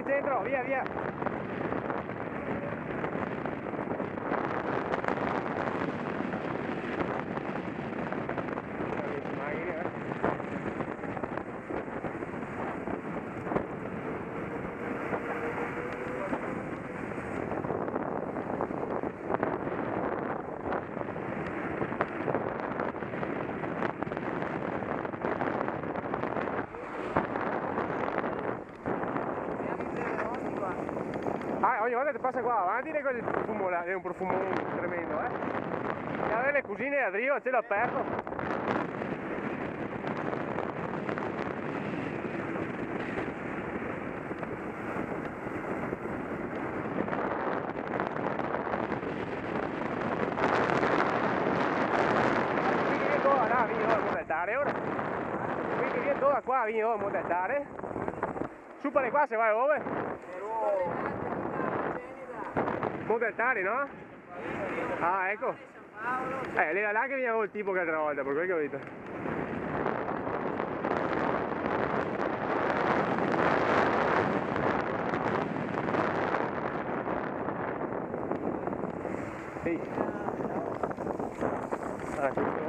in centro, via, via. Ah, ogni volta che passa qua avanti è quel profumo là, è un profumo tremendo, E avere le cugine a Drio a cielo aperto. Qui che viene là, vieni a modettare ora. Qui che viene da qua, vieni a modettare. Supere qua se vai ove? Modettare, no? Ah, ecco. Era là che veniva il tipo che l'altra volta, per quello che ho detto. Sì. Ah, questo.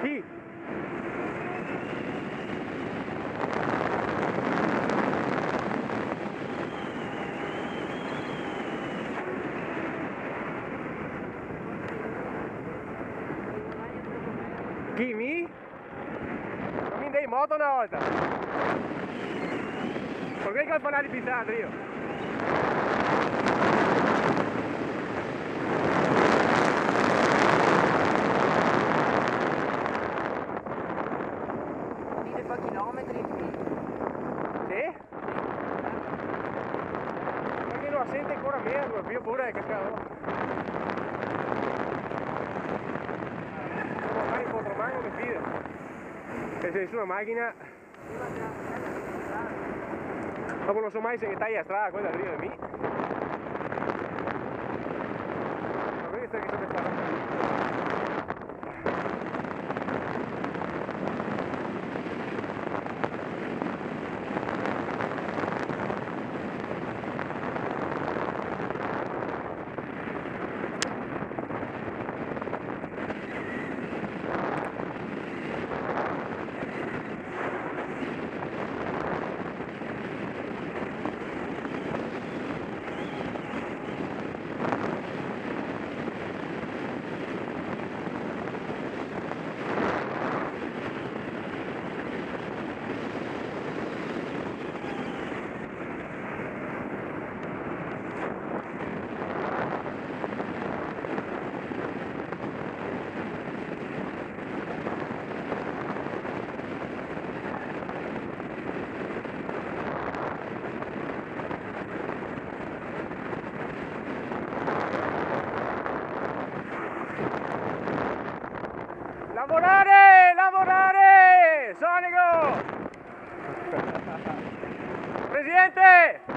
Sì. Chi, mi? Non mi dai in moto una volta. Perché che fanno di pizzata io? Chilometri qui. Sì? Perché non sente ancora meno, io pure che cavolo. Devo fare in contromano che fide. E se nessuna macchina. Dopo non so mai se che taglia strada quella arriva da me. Ma questo è che sono stato. Lavorare! Lavorare! Sonico! Presidente!